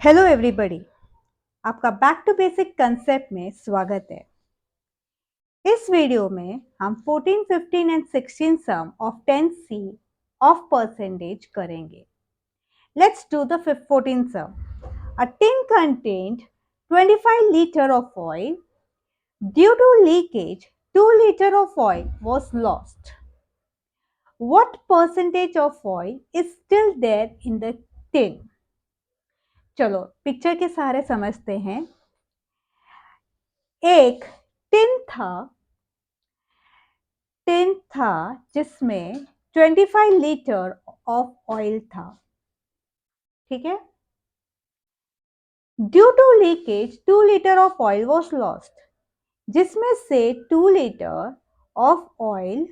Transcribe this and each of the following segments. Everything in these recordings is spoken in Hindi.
हेलो एवरीबॉडी, आपका बैक टू बेसिक कंसेप्ट में स्वागत है। इस वीडियो में हम 14, 15 and 16 sum of 10C of percentage करेंगे। Let's do the 14 sum. A tin contained 25 litre of oil. Due to leakage, 2 liter of oil was lost. What percentage of oil is still there in the tin? चलो पिक्चर के सहारे समझते हैं। एक टिन था जिसमें 25 लीटर ऑफ ऑयल था। ठीक है। Due to leakage 2 litre of oil was lost, जिसमें से 2 लीटर ऑफ ऑयल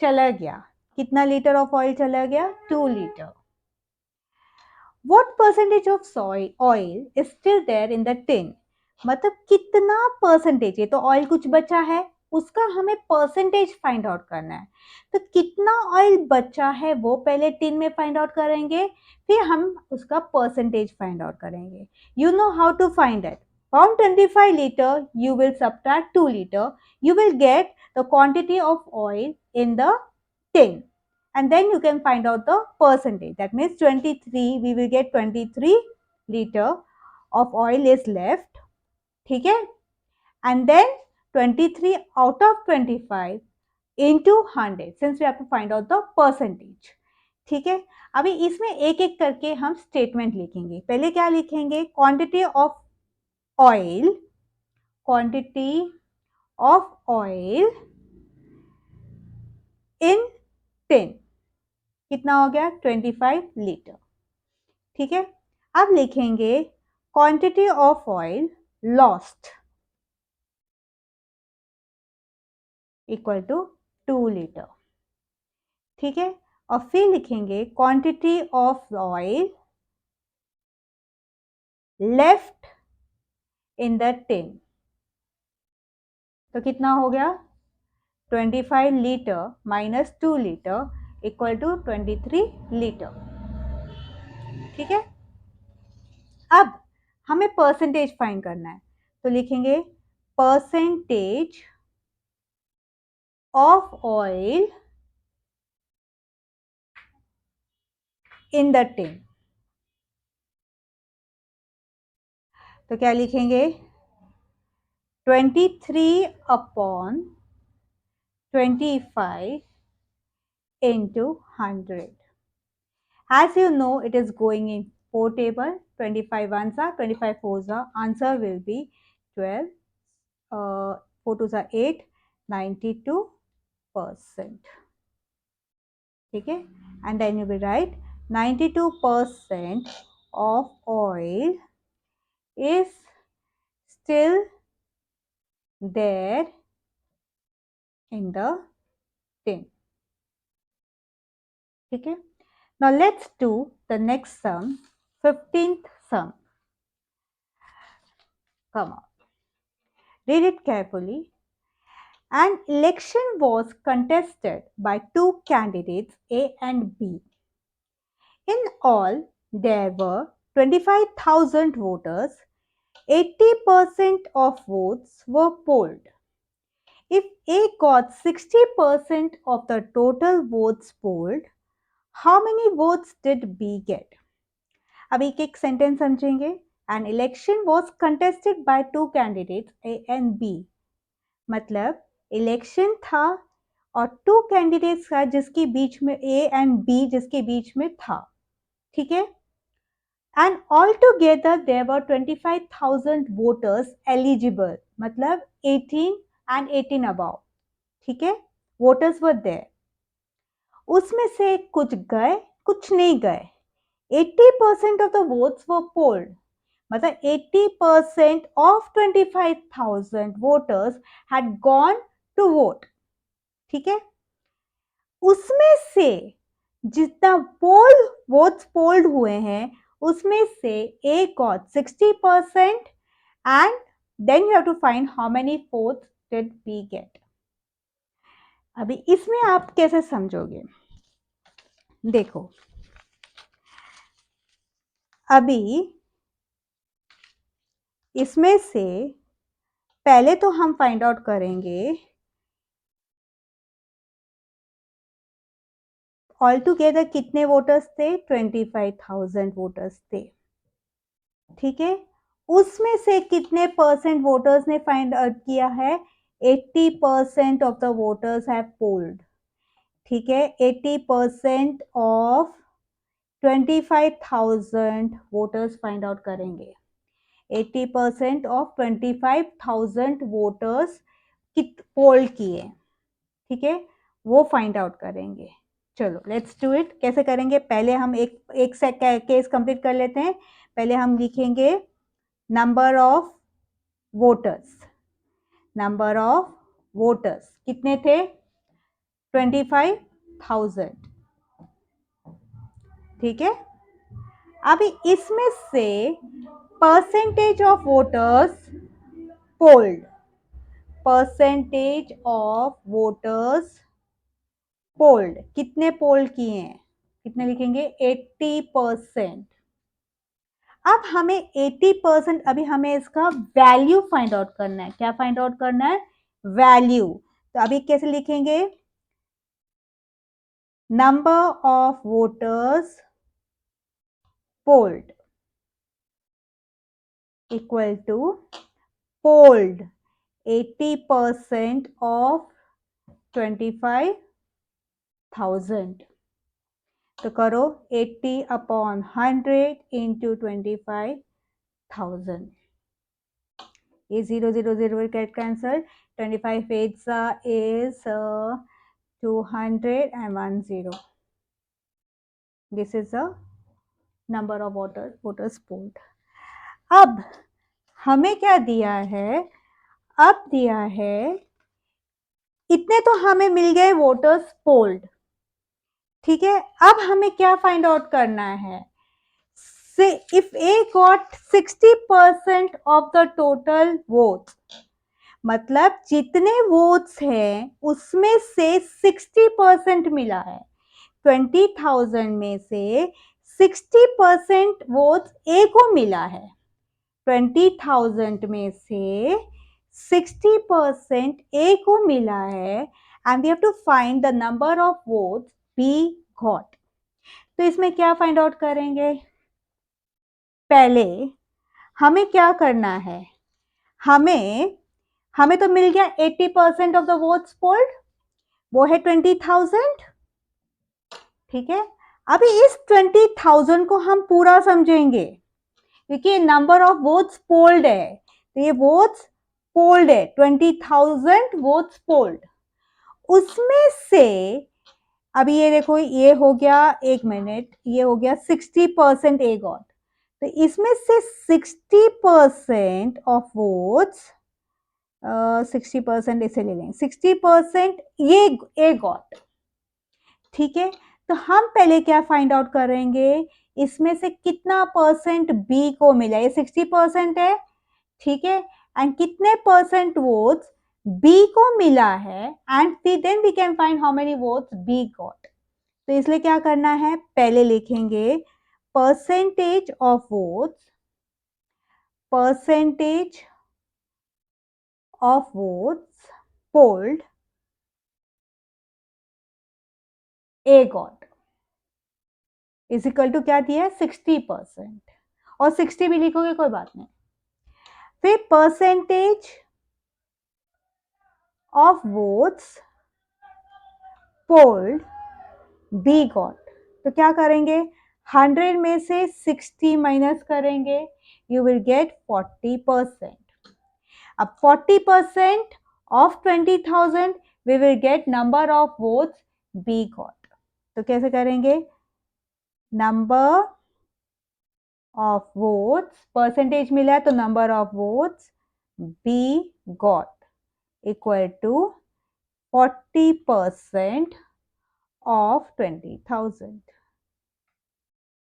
चला गया। कितना लीटर ऑफ ऑयल चला गया? 2 litre. What percentage of oil is still there in the tin? मतलब कितना परसेंटेज, ये तो ऑयल कुछ बचा है, उसका हमें परसेंटेज फाइंड आउट करना है। तो कितना ऑयल बचा है वो पहले टिन में फाइंड आउट करेंगे, फिर हम उसका परसेंटेज फाइंड आउट करेंगे। You know how to find it. From 25 liter, you will subtract 2 liter. You will get the quantity of oil in the tin. And then you can find out the percentage. That means 23, we will get 23 liter of oil is left. ठीक है। And then 23 out of 25 into 100, since we have to find out the percentage. ठीक है। अभी इसमें एक एक करके हम स्टेटमेंट लिखेंगे। पहले क्या लिखेंगे? Quantity of oil, quantity of oil in tin कितना हो गया? 25 लीटर। ठीक है। अब लिखेंगे quantity of oil lost equal to 2 litre. ठीक है। और फिर लिखेंगे quantity of oil left in the tin. तो कितना हो गया? 25 litre minus 2 litre equal to 23 litre. ठीक है। अब हमें परसेंटेज फाइंड करना है, तो लिखेंगे percentage of oil in the tin. तो क्या लिखेंगे? 23 upon 25 into 100. As you know, it is going in 4 table. 25 ones are, 25 fours are. Answer will be 12. 4 twos are 8. 92%. Okay, and then you will write 92% of oil is still there in the tin. Okay. Now let's do the next sum, 15th sum. Come on. Read it carefully. An election was contested by two candidates, A and B. In all, there were 25,000 voters. 80% of votes were polled. If A got 60% of the total votes polled, how many votes did B get? अब एक एक सेंटेंस समझेंगे। An election was contested by two candidates, A and B. मतलब इलेक्शन था और टू कैंडिडेट्स का जिसके बीच में A and B जिसके बीच में था। ठीक है। And altogether there were 25,000 voters eligible, मतलब 18 and 18 above. ठीक है। Voters were there. उसमें से कुछ गए, कुछ नहीं गए। 80% of the votes were polled. मतलब 80% of 25,000 voters had gone to vote. ठीक है। उसमें से जितना वोट्स पोल्ड हुए हैं उसमें से A got 60% and then you have to find how many votes did B get. अभी इसमें आप कैसे समझोगे? देखो, अभी इसमें से पहले तो हम फाइंड आउट करेंगे ऑल टुगेदर कितने वोटर्स थे, 25,000 वोटर्स थे, ठीक है। उसमें से कितने परसेंट वोटर्स ने फाइंड आउट किया है, 80% of the voters have polled, ठीक है। 80% ऑफ 25,000 वोटर्स फाइंड आउट करेंगे। 80% ऑफ 25,000 वोटर्स कित पोल किए, ठीक है, वो फाइंड आउट करेंगे। चलो लेट्स डू इट। कैसे करेंगे, पहले हम एक एक से केस कंप्लीट कर लेते हैं। पहले हम लिखेंगे number of voters. Number of voters कितने थे, 25,000, ठीक है। अभी इसमें से percentage of voters polled, percentage of voters polled, कितने पोल किए हैं, कितने लिखेंगे, 80%। अब हमें 80%, अभी हमें इसका वैल्यू फाइंड आउट करना है। क्या फाइंड आउट करना है, वैल्यू। तो अभी कैसे लिखेंगे, number of voters polled equal to polled 80% of 25,000। तो करो 80 अपॉन 100 इंटू 25,000। ये 0 0 0 will get cancelled. 25 8 is 200 and 1 0. This is the number of voters polled. अब हमें क्या दिया है, अब दिया है इतने तो हमें मिल गए वोटर्स पोल्ड, ठीक है। अब हमें क्या फाइंड आउट करना है, से if A got 60% of the total votes, मतलब जितने वोट्स हैं उसमें से 60% मिला है, 20,000 में से 60% वोट्स ए को मिला है, 20,000 में से 60% ए को मिला है, and we have to find the number of votes B got. तो इसमें क्या फाइंड आउट करेंगे, पहले हमें क्या करना है, हमें तो मिल गया 80% ऑफ द वोट्स पोल्ड, वो है 20,000, ठीक है। अभी इस 20,000 को हम पूरा समझेंगे, क्योंकि नंबर ऑफ वोट्स पोल्ड है, तो ये वोट्स पोल्ड है, 20,000 वोट्स पोल्ड। उसमें से अभी ये देखो, ये हो गया, एक मिनट, ये हो गया 60% ए गॉट, तो इसमें से 60% ऑफ वोट्स, 60% इसे ले लेंगे, 60% ये ए गॉट, ठीक है। तो हम पहले क्या फाइंड आउट करेंगे, इसमें से कितना परसेंट बी को मिला, ये 60% है, ठीक है, एंड कितने परसेंट वोट्स बी को मिला है, and then we can find how many votes B got. तो इसलिए क्या करना है, पहले लिखेंगे percentage of votes, percentage of votes polled A got is equal to क्या दिया है, 60%, और 60 भी लिखोगे कोई बात नहीं। फिर percentage of votes polled B got, तो क्या करेंगे, 100 में से 60 माइनस करेंगे, यू विल गेट 40%। अब 40% of 20,000 we will get number of votes B got. तो कैसे करेंगे, नंबर ऑफ वोट्स, परसेंटेज मिला है तो number of votes B got equal to 40% of 20,000।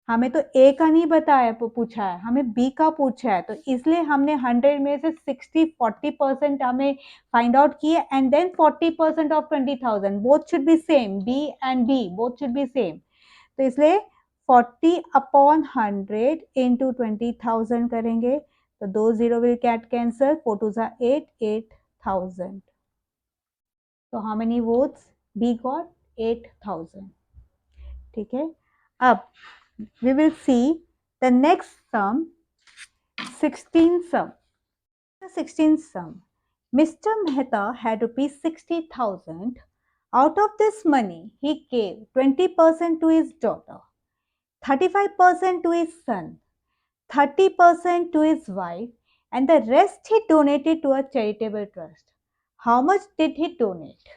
हमें तो ए का नहीं बताया, पूछा है, हमें बी का पूछा है, तो इसलिए हमने 100 में से 40% हमें फाइंड आउट किए, and then 40% of 20,000, both should be same, B and B both should be same, तो इसलिए 40/100 into 20,000 करेंगे तो 2 0 will get cancel, 4 2 जा 8, 8,000. So how many votes? B got 8,000. ठीक है, अब we will see the next sum, 16th sum. The 16th sum. Mr. Mehta had rupees 60,000. Out of this money, he gave 20% to his daughter, 35% to his son, 30% to his wife, and the rest he donated to a charitable trust. How much did he donate?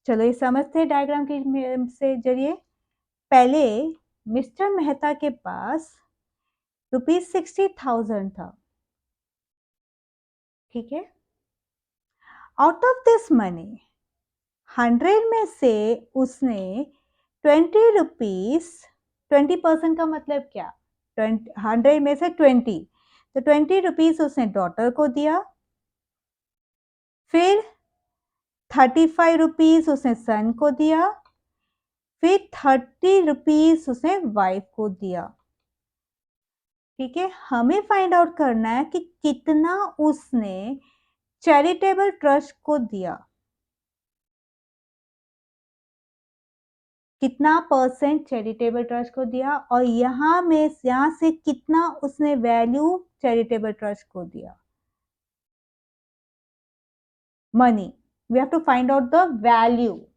चलो ये समझते हैं डायग्राम के से जरिए. पहले मिस्टर मेहता के पास ₹60,000 था. ठीक है, आउट ऑफ दिस मनी 100 में से उसने 20 रुपीज, 20% का मतलब क्या, 100 में से 20, तो 20 रुपीज उसने डॉटर को दिया, फिर 35 रुपीज उसने सन को दिया, फिर 30 रुपीज उसने वाइफ को दिया. ठीक है, हमें फाइंड आउट करना है कि कितना उसने चैरिटेबल ट्रस्ट को दिया, कितना परसेंट चैरिटेबल ट्रस्ट को दिया, और यहाँ से कितना उसने वैल्यू चैरिटेबल ट्रस्ट को दिया. Money, we have to find out the value.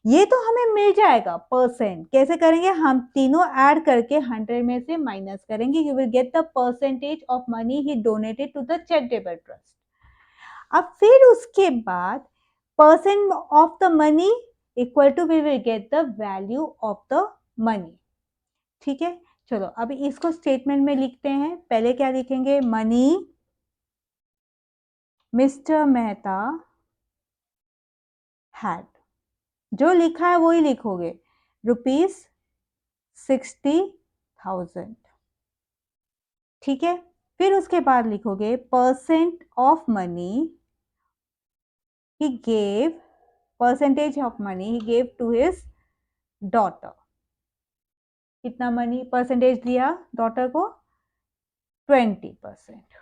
ये तो हमें मिल जाएगा परसेंट. कैसे करेंगे, हम तीनों ऐड करके 100 में से माइनस करेंगे. You will get the percentage of money he donated to the charitable trust. अब फिर उसके बाद percent of the money equal to we will get the value of the money. ठीक है, चलो अभी इसको स्टेटमेंट में लिखते हैं. पहले क्या लिखेंगे, मनी मिस्टर मेहता हैड, जो लिखा है वही लिखोगे, ₹60,000. ठीक है, फिर उसके बाद लिखोगे percent of money he gave, percentage of money he gave to his daughter. कितना मनी परसेंटेज दिया डॉटर को, 20%.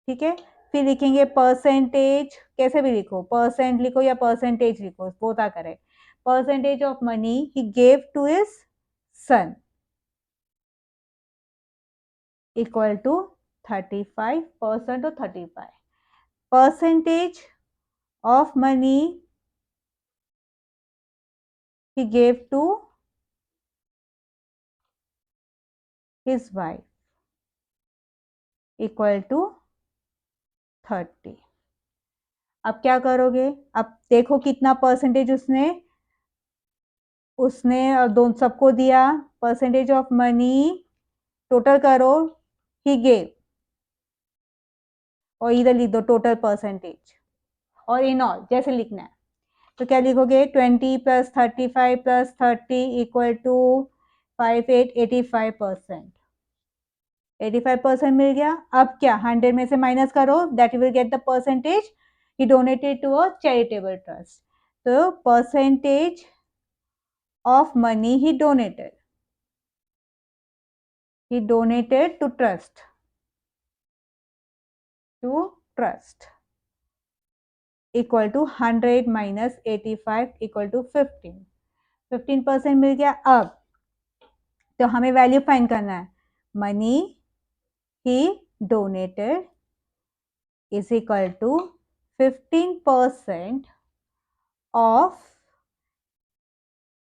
ठीक है, फिर लिखेंगे परसेंटेज, कैसे भी लिखो, परसेंट लिखो या परसेंटेज लिखो, बोता करे. Percentage of money he gave to his son equal to 35% और 35. Percentage of money he gave to his wife equal to 30. अब क्या करोगे, अब देखो कितना परसेंटेज उसने दोनों सबको दिया. परसेंटेज ऑफ मनी टोटल करो, ही गेव, और इधर लिख दो टोटल परसेंटेज, और इन ऑल जैसे लिखना है. तो क्या लिखोगे, 20 + 35 + 30 इक्वल टू 58, 85%. 85% मिल गया. अब क्या, 100 में से माइनस करो, that you will get the percentage he donated to a charitable trust. तो percentage of money he donated to trust equal to 100 minus 85 equal to 15. 15% मिल गया. अब तो हमें वैल्यू फाइंड करना है. Money he donated is equal to 15% of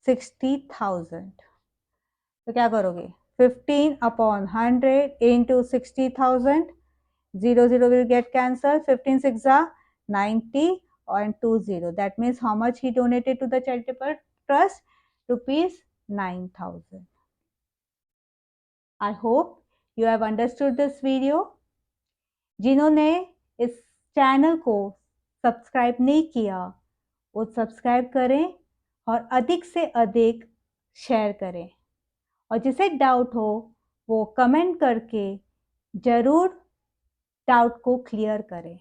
60,000. तो क्या करोगे, 15/100 into 60,000. 0 0 will get cancelled. 15 6 are 90 and 2 0. That means how much he donated to the charitable trust? ₹9,000. I hope you have understood this video. जिन्होंने इस चैनल को सब्सक्राइब नहीं किया वो सब्सक्राइब करें और अधिक से अधिक शेयर करें, और जिसे डाउट हो वो कमेंट करके ज़रूर डाउट को क्लियर करें.